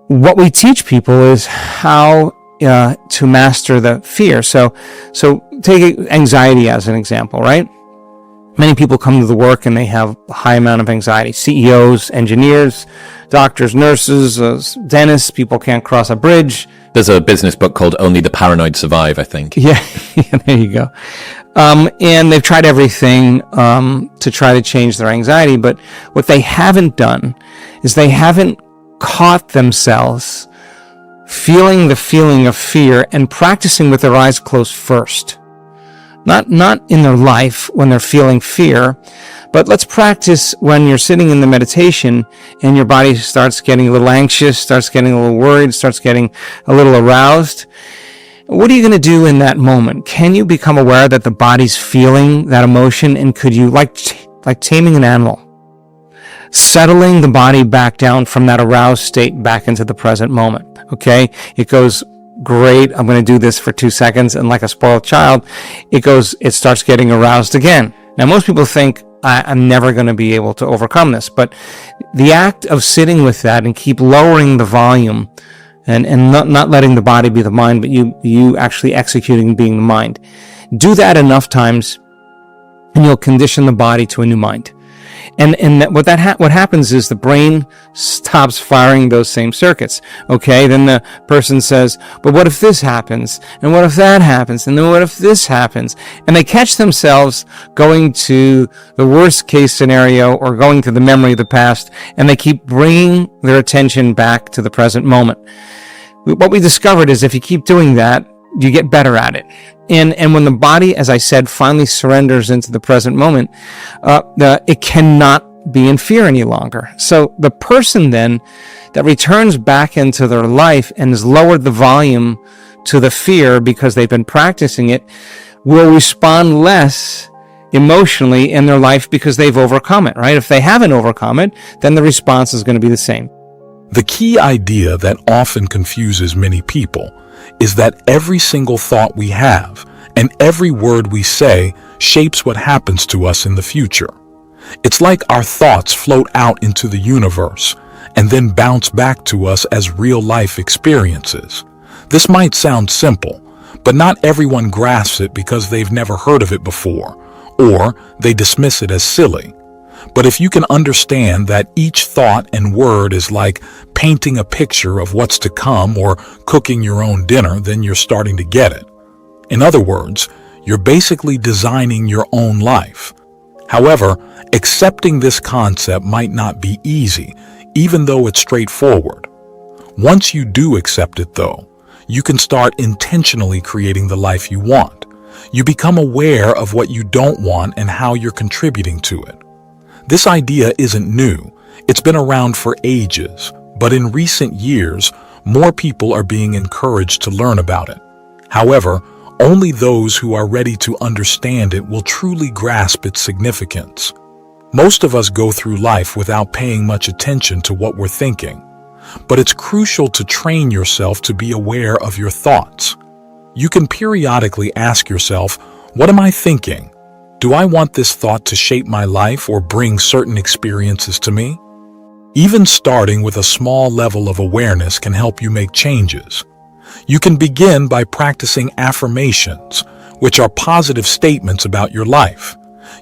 what we teach people is how to master the fear. So take anxiety as an example, right? Many people come to the work and they have a high amount of anxiety. CEOs, engineers, doctors, nurses, dentists, people can't cross a bridge. There's a business book called Only the Paranoid Survive, I think. Yeah, there you go. And they've tried everything to try to change their anxiety, but what they haven't done is they haven't caught themselves feeling the feeling of fear and practicing with their eyes closed first. Not in their life when they're feeling fear, but let's practice when you're sitting in the meditation and your body starts getting a little anxious, starts getting a little worried, starts getting a little aroused. What are you going to do in that moment? Can you become aware that the body's feeling that emotion, and could you, like taming an animal, settling the body back down from that aroused state back into the present moment? Okay, it goes, great, I'm going to do this for 2 seconds, and like a spoiled child, it starts getting aroused again. Now, most people think, I'm never going to be able to overcome this, but the act of sitting with that and keep lowering the volume and not letting the body be the mind, but you actually executing being the mind. Do that enough times and you'll condition the body to a new mind. And what happens is the brain stops firing those same circuits. Okay, then the person says, but what if this happens? And what if that happens? And then what if this happens? And they catch themselves going to the worst case scenario or going to the memory of the past, and they keep bringing their attention back to the present moment. What we discovered is if you keep doing that, you get better at it. And when the body, as I said, finally surrenders into the present moment, it cannot be in fear any longer. So the person then that returns back into their life and has lowered the volume to the fear because they've been practicing it will respond less emotionally in their life because they've overcome it, right? If they haven't overcome it, then the response is going to be the same. The key idea that often confuses many people is that every single thought we have and every word we say shapes what happens to us in the future. It's like our thoughts float out into the universe and then bounce back to us as real-life experiences. This might sound simple, but not everyone grasps it because they've never heard of it before, or they dismiss it as silly. But if you can understand that each thought and word is like painting a picture of what's to come or cooking your own dinner, then you're starting to get it. In other words, you're basically designing your own life. However, accepting this concept might not be easy, even though it's straightforward. Once you do accept it, though, you can start intentionally creating the life you want. You become aware of what you don't want and how you're contributing to it. This idea isn't new. It's been around for ages, but in recent years, more people are being encouraged to learn about it. However, only those who are ready to understand it will truly grasp its significance. Most of us go through life without paying much attention to what we're thinking, but it's crucial to train yourself to be aware of your thoughts. You can periodically ask yourself, what am I thinking? Do I want this thought to shape my life or bring certain experiences to me? Even starting with a small level of awareness can help you make changes. You can begin by practicing affirmations, which are positive statements about your life.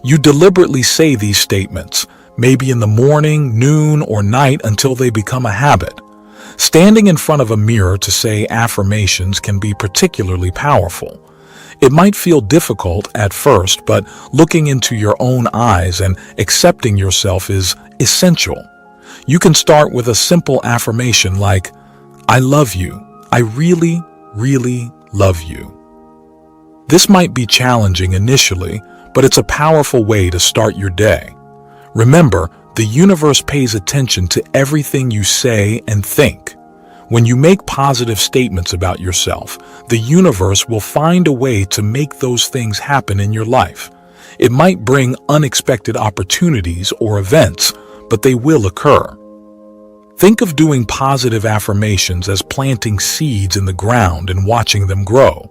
You deliberately say these statements, maybe in the morning, noon, or night until they become a habit. Standing in front of a mirror to say affirmations can be particularly powerful. It might feel difficult at first, but looking into your own eyes and accepting yourself is essential. You can start with a simple affirmation like, I love you. I really, really love you. This might be challenging initially, but it's a powerful way to start your day. Remember, the universe pays attention to everything you say and think. When you make positive statements about yourself, the universe will find a way to make those things happen in your life. It might bring unexpected opportunities or events, but they will occur. Think of doing positive affirmations as planting seeds in the ground and watching them grow.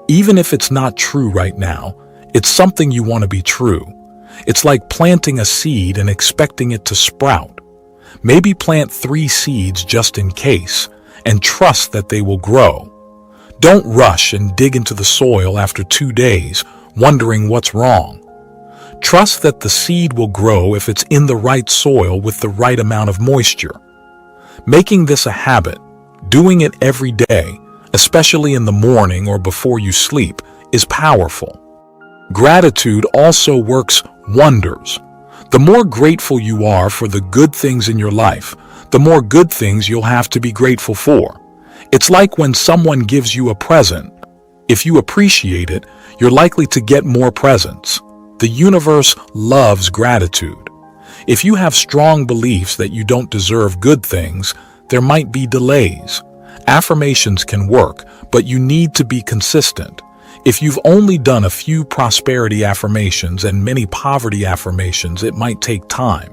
Even if it's not true right now, it's something you want to be true. It's like planting a seed and expecting it to sprout. Maybe plant 3 seeds just in case, and trust that they will grow. Don't rush and dig into the soil after 2 days, wondering what's wrong. Trust that the seed will grow if it's in the right soil with the right amount of moisture. Making this a habit, doing it every day, especially in the morning or before you sleep, is powerful. Gratitude also works wonders. The more grateful you are for the good things in your life, the more good things you'll have to be grateful for. It's like when someone gives you a present. If you appreciate it, you're likely to get more presents. The universe loves gratitude. If you have strong beliefs that you don't deserve good things, there might be delays. Affirmations can work, but you need to be consistent. If you've only done a few prosperity affirmations and many poverty affirmations, it might take time.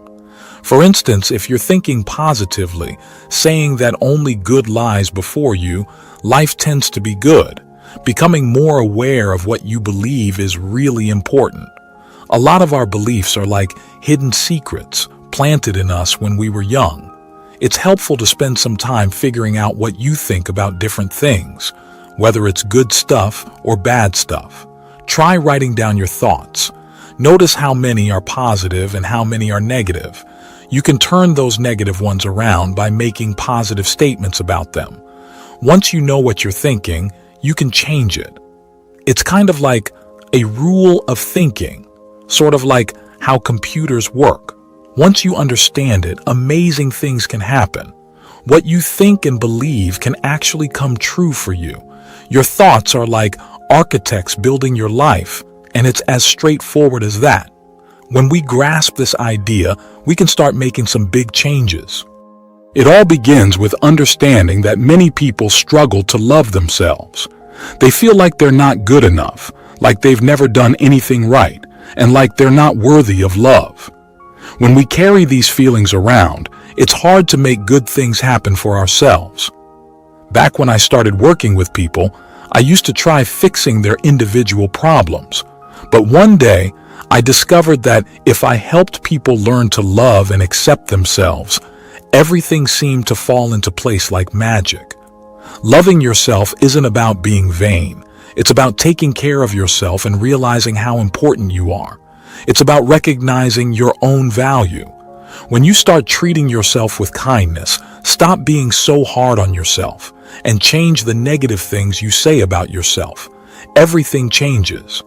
For instance, if you're thinking positively, saying that only good lies before you, life tends to be good. Becoming more aware of what you believe is really important. A lot of our beliefs are like hidden secrets planted in us when we were young. It's helpful to spend some time figuring out what you think about different things, whether it's good stuff or bad stuff. Try writing down your thoughts. Notice how many are positive and how many are negative. You can turn those negative ones around by making positive statements about them. Once you know what you're thinking, you can change it. It's kind of like a rule of thinking, sort of like how computers work. Once you understand it, amazing things can happen. What you think and believe can actually come true for you. Your thoughts are like architects building your life, and it's as straightforward as that. When we grasp this idea, we can start making some big changes. It all begins with understanding that many people struggle to love themselves. They feel like they're not good enough, like they've never done anything right, and like they're not worthy of love. When we carry these feelings around, it's hard to make good things happen for ourselves. Back when I started working with people, I used to try fixing their individual problems. But one day, I discovered that if I helped people learn to love and accept themselves, everything seemed to fall into place like magic. Loving yourself isn't about being vain. It's about taking care of yourself and realizing how important you are. It's about recognizing your own value. When you start treating yourself with kindness, stop being so hard on yourself, and change the negative things you say about yourself. Everything changes.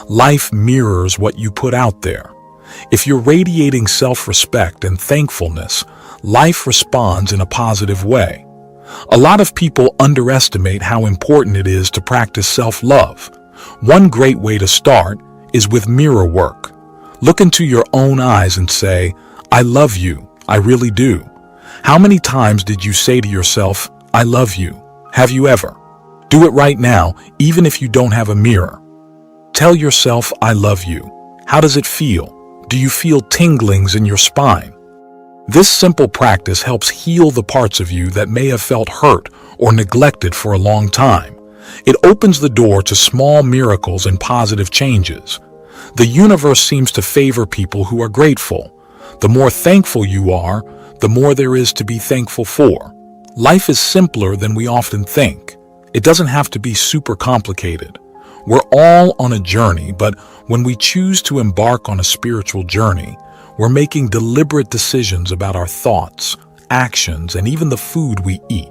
Life mirrors what you put out there. If you're radiating self-respect and thankfulness, life responds in a positive way. A lot of people underestimate how important it is to practice self-love. One great way to start is with mirror work. Look into your own eyes and say, "I love you, I really do." How many times did you say to yourself, "I love you"? Have you ever? Do it right now, even if you don't have a mirror. Tell yourself, "I love you." How does it feel? Do you feel tinglings in your spine? This simple practice helps heal the parts of you that may have felt hurt or neglected for a long time. It opens the door to small miracles and positive changes. The universe seems to favor people who are grateful. The more thankful you are, the more there is to be thankful for. Life is simpler than we often think. It doesn't have to be super complicated. We're all on a journey, but when we choose to embark on a spiritual journey, we're making deliberate decisions about our thoughts, actions, and even the food we eat.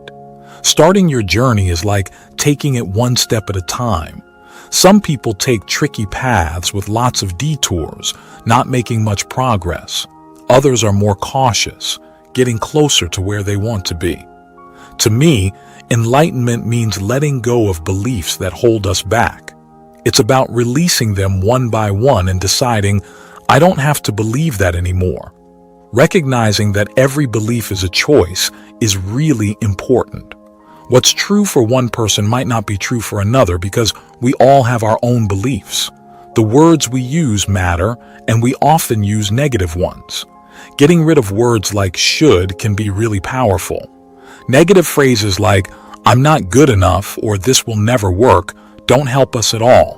Starting your journey is like taking it one step at a time. Some people take tricky paths with lots of detours, not making much progress. Others are more cautious, getting closer to where they want to be. To me, enlightenment means letting go of beliefs that hold us back. It's about releasing them one by one and deciding, I don't have to believe that anymore. Recognizing that every belief is a choice is really important. What's true for one person might not be true for another because we all have our own beliefs. The words we use matter, and we often use negative ones. Getting rid of words like should can be really powerful. Negative phrases like, I'm not good enough or this will never work don't help us at all.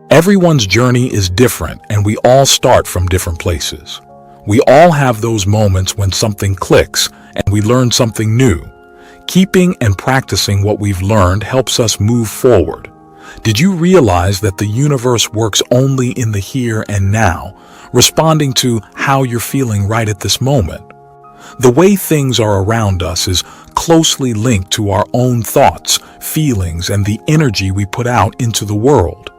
Everyone's journey is different and we all start from different places. We all have those moments when something clicks and we learn something new. Keeping and practicing what we've learned helps us move forward. Did you realize that the universe works only in the here and now, responding to how you're feeling right at this moment? The way things are around us is closely linked to our own thoughts, feelings, and the energy we put out into the world.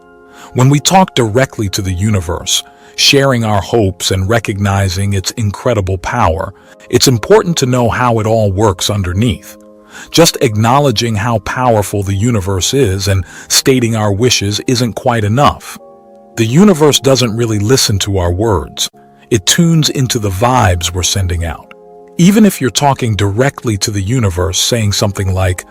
When we talk directly to the universe, sharing our hopes and recognizing its incredible power, it's important to know how it all works underneath. Just acknowledging how powerful the universe is and stating our wishes isn't quite enough. The universe doesn't really listen to our words. It tunes into the vibes we're sending out. Even if you're talking directly to the universe, saying something like,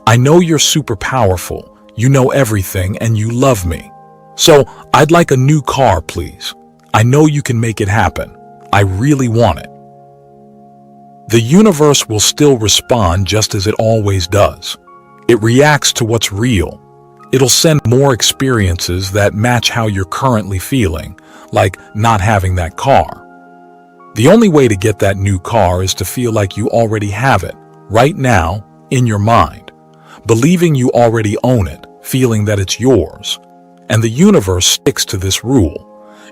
"I know you're super powerful, you know everything, and you love me. So I'd like a new car, please. I know you can make it happen. I really want it." The universe will still respond just as it always does. It reacts to what's real. It'll send more experiences that match how you're currently feeling, like not having that car. The only way to get that new car is to feel like you already have it, right now, in your mind, believing you already own it, feeling that it's yours. And the universe sticks to this rule.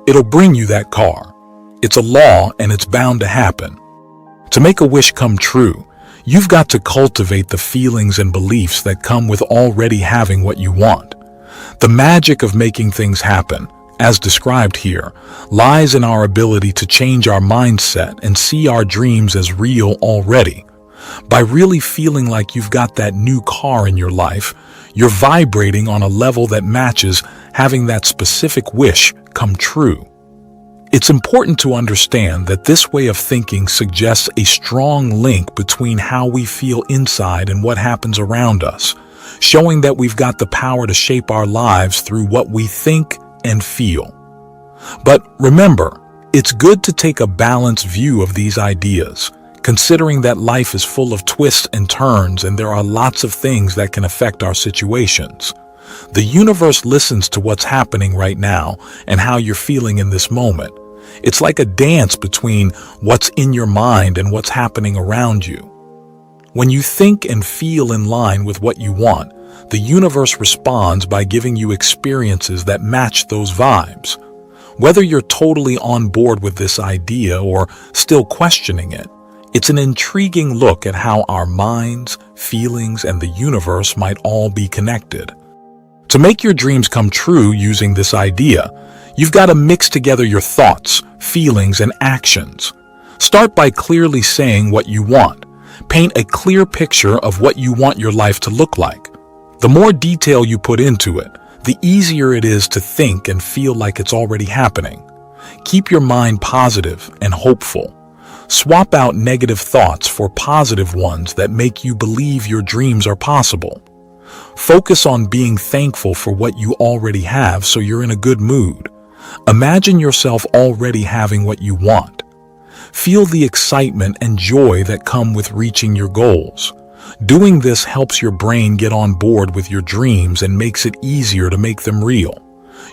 It'll bring you that car. It's a law and it's bound to happen. To make a wish come true, you've got to cultivate the feelings and beliefs that come with already having what you want. The magic of making things happen, as described here, lies in our ability to change our mindset and see our dreams as real already. By really feeling like you've got that new car in your life, you're vibrating on a level that matches having that specific wish come true. It's important to understand that this way of thinking suggests a strong link between how we feel inside and what happens around us, showing that we've got the power to shape our lives through what we think and feel. But remember, it's good to take a balanced view of these ideas, considering that life is full of twists and turns and there are lots of things that can affect our situations. The universe listens to what's happening right now and how you're feeling in this moment. It's like a dance between what's in your mind and what's happening around you. When you think and feel in line with what you want, the universe responds by giving you experiences that match those vibes. Whether you're totally on board with this idea or still questioning it, it's an intriguing look at how our minds, feelings, and the universe might all be connected. To make your dreams come true using this idea, you've got to mix together your thoughts, feelings, and actions. Start by clearly saying what you want. Paint a clear picture of what you want your life to look like. The more detail you put into it, the easier it is to think and feel like it's already happening. Keep your mind positive and hopeful. Swap out negative thoughts for positive ones that make you believe your dreams are possible. Focus on being thankful for what you already have so you're in a good mood. Imagine yourself already having what you want. Feel the excitement and joy that come with reaching your goals. Doing this helps your brain get on board with your dreams and makes it easier to make them real.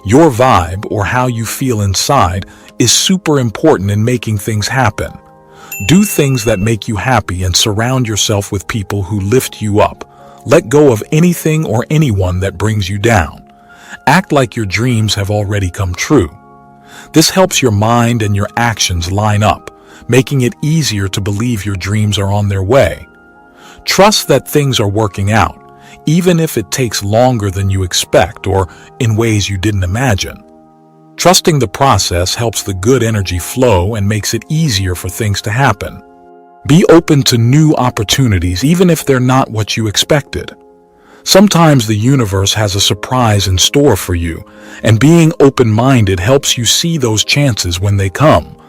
Your vibe, or how you feel inside, is super important in making things happen. Do things that make you happy and surround yourself with people who lift you up. Let go of anything or anyone that brings you down. Act like your dreams have already come true. This helps your mind and your actions line up, making it easier to believe your dreams are on their way. Trust that things are working out, even if it takes longer than you expect or in ways you didn't imagine. Trusting the process helps the good energy flow and makes it easier for things to happen. Be open to new opportunities even if they're not what you expected. Sometimes the universe has a surprise in store for you, and being open-minded helps you see those chances when they come.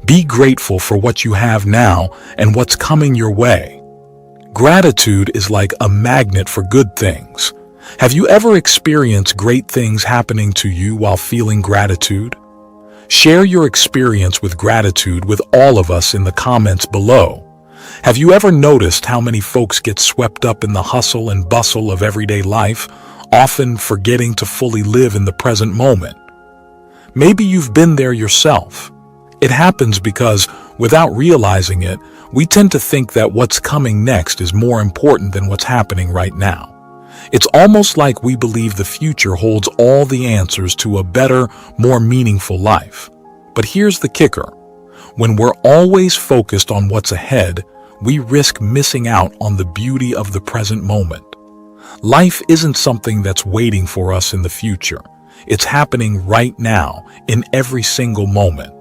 Be grateful for what you have now and what's coming your way. Gratitude is like a magnet for good things. Have you ever experienced great things happening to you while feeling gratitude? Share your experience with gratitude with all of us in the comments below. Have you ever noticed how many folks get swept up in the hustle and bustle of everyday life, often forgetting to fully live in the present moment? Maybe you've been there yourself. It happens because, without realizing it, we tend to think that what's coming next is more important than what's happening right now. It's almost like we believe the future holds all the answers to a better, more meaningful life. But here's the kicker. When we're always focused on what's ahead, we risk missing out on the beauty of the present moment. Life isn't something that's waiting for us in the future. It's happening right now, in every single moment.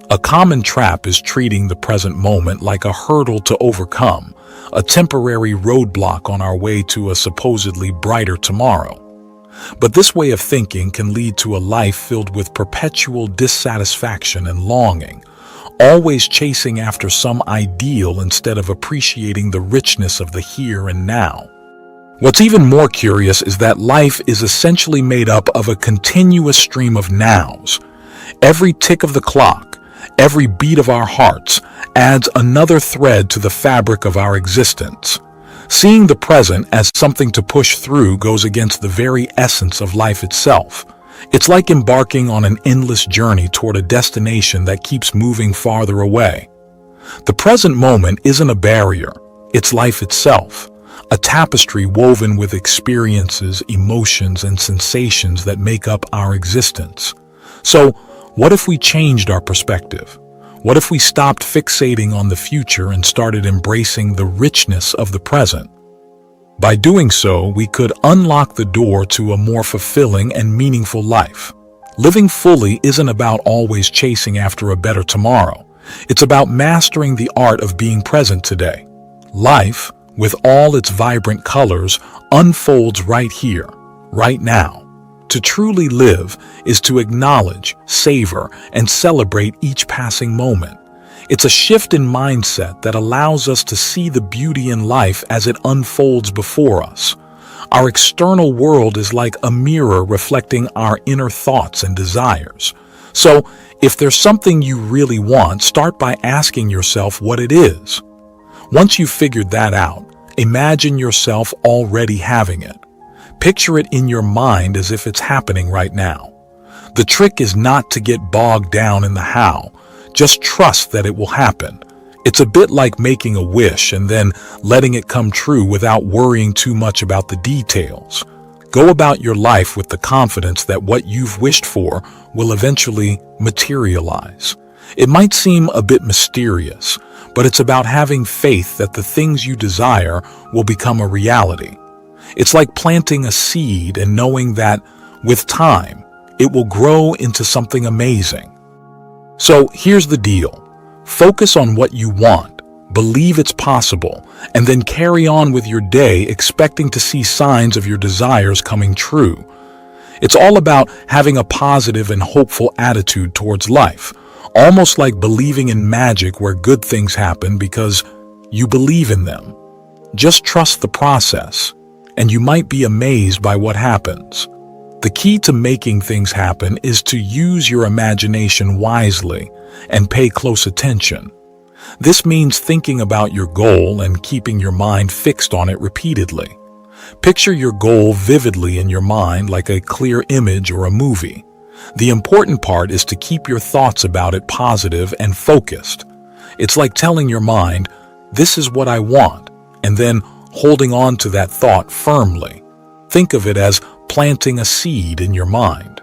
A common trap is treating the present moment like a hurdle to overcome, a temporary roadblock on our way to a supposedly brighter tomorrow. But this way of thinking can lead to a life filled with perpetual dissatisfaction and longing, always chasing after some ideal instead of appreciating the richness of the here and now. What's even more curious is that life is essentially made up of a continuous stream of nows. Every tick of the clock, every beat of our hearts adds another thread to the fabric of our existence. Seeing the present as something to push through goes against the very essence of life itself. It's like embarking on an endless journey toward a destination that keeps moving farther away. The present moment isn't a barrier, it's life itself, a tapestry woven with experiences, emotions, and sensations that make up our existence. So, what if we changed our perspective? What if we stopped fixating on the future and started embracing the richness of the present? By doing so, we could unlock the door to a more fulfilling and meaningful life. Living fully isn't about always chasing after a better tomorrow. It's about mastering the art of being present today. Life, with all its vibrant colors, unfolds right here, right now. To truly live is to acknowledge, savor, and celebrate each passing moment. It's a shift in mindset that allows us to see the beauty in life as it unfolds before us. Our external world is like a mirror reflecting our inner thoughts and desires. So, if there's something you really want, start by asking yourself what it is. Once you've figured that out, imagine yourself already having it. Picture it in your mind as if it's happening right now. The trick is not to get bogged down in the how. Just trust that it will happen. It's a bit like making a wish and then letting it come true without worrying too much about the details. Go about your life with the confidence that what you've wished for will eventually materialize. It might seem a bit mysterious, but it's about having faith that the things you desire will become a reality. It's like planting a seed and knowing that, with time, it will grow into something amazing. So here's the deal. Focus on what you want, believe it's possible, and then carry on with your day expecting to see signs of your desires coming true. It's all about having a positive and hopeful attitude towards life, almost like believing in magic where good things happen because you believe in them. Just trust the process, and you might be amazed by what happens. The key to making things happen is to use your imagination wisely and pay close attention. This means thinking about your goal and keeping your mind fixed on it repeatedly. Picture your goal vividly in your mind like a clear image or a movie. The important part is to keep your thoughts about it positive and focused. It's like telling your mind, "This is what I want," and then holding on to that thought firmly. Think of it as planting a seed in your mind.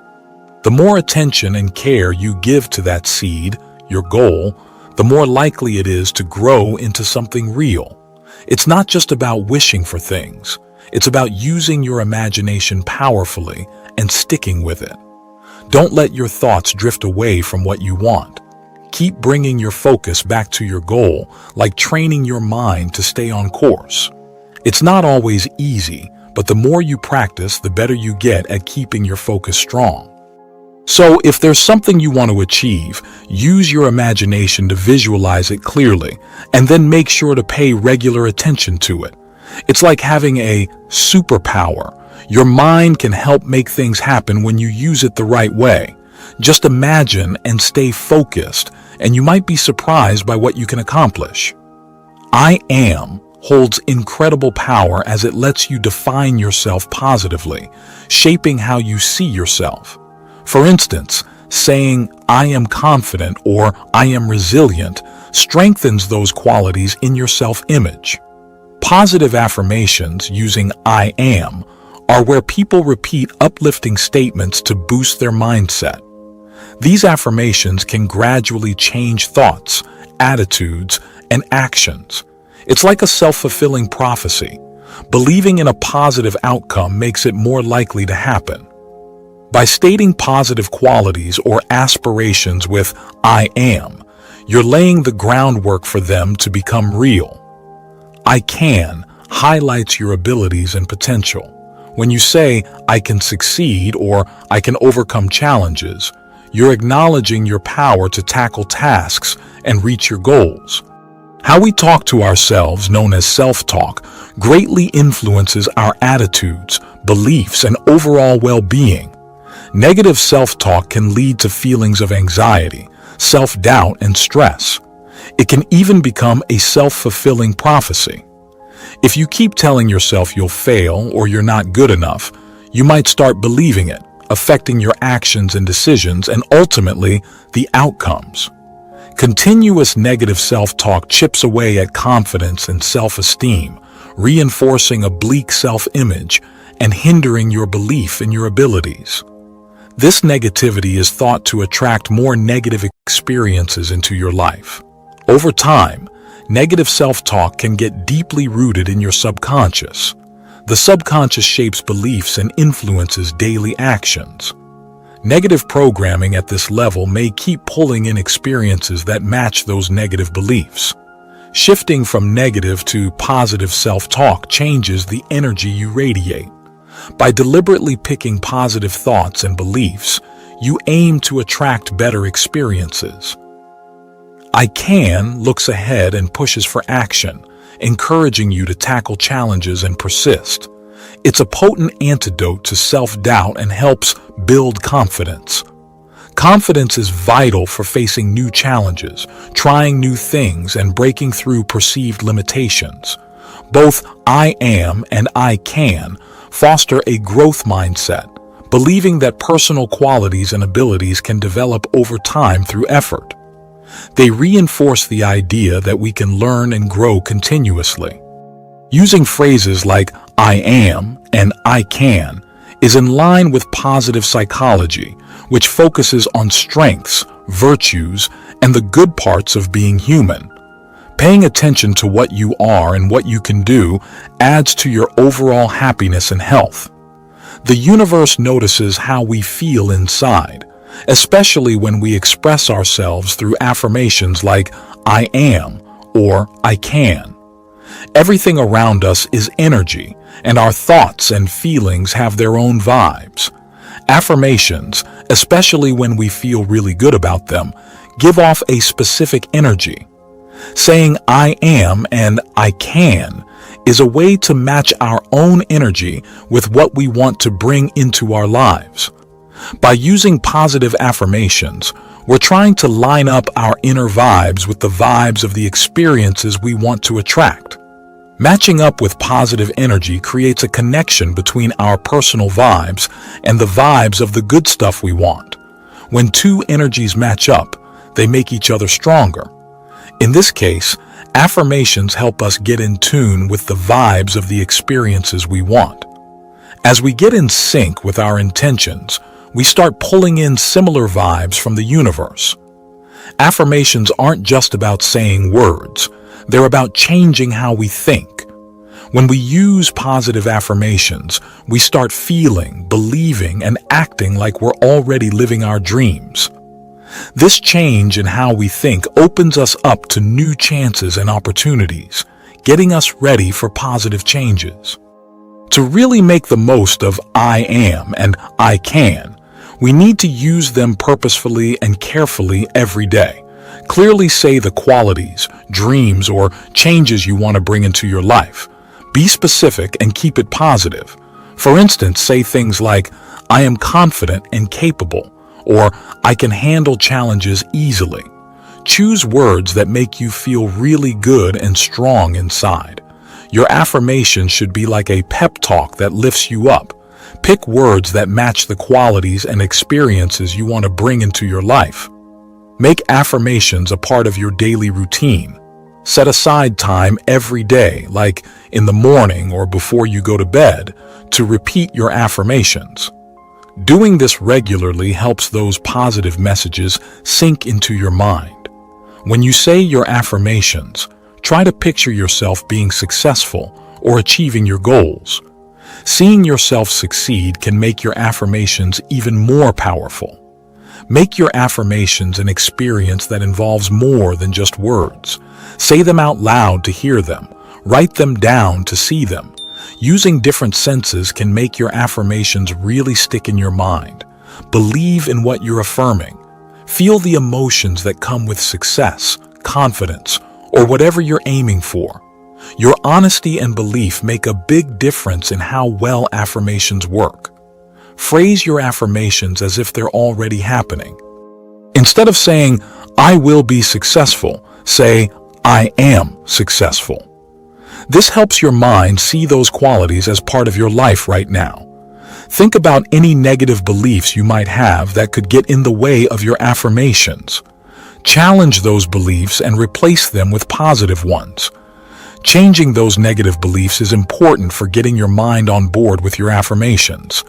The more attention and care you give to that seed, your goal, the more likely it is to grow into something real. It's not just about wishing for things. It's about using your imagination powerfully and sticking with it. Don't let your thoughts drift away from what you want. Keep bringing your focus back to your goal, like training your mind to stay on course. It's not always easy, but the more you practice, the better you get at keeping your focus strong. So, if there's something you want to achieve, use your imagination to visualize it clearly, and then make sure to pay regular attention to it. It's like having a superpower. Your mind can help make things happen when you use it the right way. Just imagine and stay focused, and you might be surprised by what you can accomplish. I am holds incredible power as it lets you define yourself positively, shaping how you see yourself. For instance, saying, "I am confident" or "I am resilient" strengthens those qualities in your self-image. Positive affirmations using "I am" are where people repeat uplifting statements to boost their mindset. These affirmations can gradually change thoughts, attitudes, and actions. It's like a self-fulfilling prophecy. Believing in a positive outcome makes it more likely to happen. By stating positive qualities or aspirations with "I am," you're laying the groundwork for them to become real. "I can" highlights your abilities and potential. When you say, "I can succeed" or "I can overcome challenges," you're acknowledging your power to tackle tasks and reach your goals. How we talk to ourselves, known as self-talk, greatly influences our attitudes, beliefs, and overall well-being. Negative self-talk can lead to feelings of anxiety, self-doubt, and stress. It can even become a self-fulfilling prophecy. If you keep telling yourself you'll fail or you're not good enough, you might start believing it, affecting your actions and decisions and ultimately the outcomes. Continuous negative self-talk chips away at confidence and self-esteem, reinforcing a bleak self-image and hindering your belief in your abilities. This negativity is thought to attract more negative experiences into your life. Over time, negative self-talk can get deeply rooted in your subconscious. The subconscious shapes beliefs and influences daily actions. Negative programming at this level may keep pulling in experiences that match those negative beliefs. Shifting from negative to positive self-talk changes the energy you radiate. By deliberately picking positive thoughts and beliefs, you aim to attract better experiences. "I can" looks ahead and pushes for action, encouraging you to tackle challenges and persist. It's a potent antidote to self-doubt and helps build confidence. Confidence is vital for facing new challenges, trying new things, and breaking through perceived limitations. Both "I am" and "I can" foster a growth mindset, believing that personal qualities and abilities can develop over time through effort. They reinforce the idea that we can learn and grow continuously. Using phrases like "I am" and "I can" is in line with positive psychology, which focuses on strengths, virtues, and the good parts of being human. Paying attention to what you are and what you can do adds to your overall happiness and health. The universe notices how we feel inside, especially when we express ourselves through affirmations like "I am" or "I can." Everything around us is energy, and our thoughts and feelings have their own vibes. Affirmations, especially when we feel really good about them, give off a specific energy. Saying "I am" and "I can" is a way to match our own energy with what we want to bring into our lives. By using positive affirmations, we're trying to line up our inner vibes with the vibes of the experiences we want to attract. Matching up with positive energy creates a connection between our personal vibes and the vibes of the good stuff we want. When two energies match up, they make each other stronger. In this case, affirmations help us get in tune with the vibes of the experiences we want. As we get in sync with our intentions, we start pulling in similar vibes from the universe. Affirmations aren't just about saying words. They're about changing how we think. When we use positive affirmations, we start feeling, believing, and acting like we're already living our dreams. This change in how we think opens us up to new chances and opportunities, getting us ready for positive changes. To really make the most of "I am" and "I can," we need to use them purposefully and carefully every day. Clearly say the qualities, dreams, or changes you want to bring into your life. Be specific and keep it positive. For instance, say things like, "I am confident and capable," or "I can handle challenges easily." Choose words that make you feel really good and strong inside. Your affirmation should be like a pep talk that lifts you up, Pick words that match the qualities and experiences you want to bring into your life. Make affirmations a part of your daily routine. Set aside time every day, like in the morning or before you go to bed, to repeat your affirmations. Doing this regularly helps those positive messages sink into your mind. When you say your affirmations, try to picture yourself being successful or achieving your goals. Seeing yourself succeed can make your affirmations even more powerful. Make your affirmations an experience that involves more than just words. Say them out loud to hear them. Write them down to see them. Using different senses can make your affirmations really stick in your mind. Believe in what you're affirming. Feel the emotions that come with success, confidence, or whatever you're aiming for. Your honesty and belief make a big difference in how well affirmations work. Phrase your affirmations as if they're already happening. Instead of saying, "I will be successful," say, "I am successful." This helps your mind see those qualities as part of your life right now. Think about any negative beliefs you might have that could get in the way of your affirmations. Challenge those beliefs and replace them with positive ones. Changing those negative beliefs is important for getting your mind on board with your affirmations.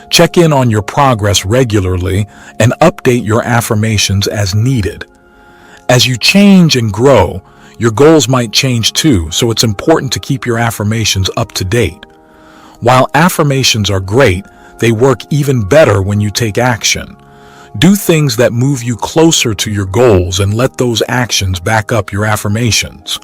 Check in on your progress regularly and update your affirmations as needed. As you change and grow, your goals might change too, so it's important to keep your affirmations up to date. While affirmations are great, they work even better when you take action. Do things that move you closer to your goals and let those actions back up your affirmations.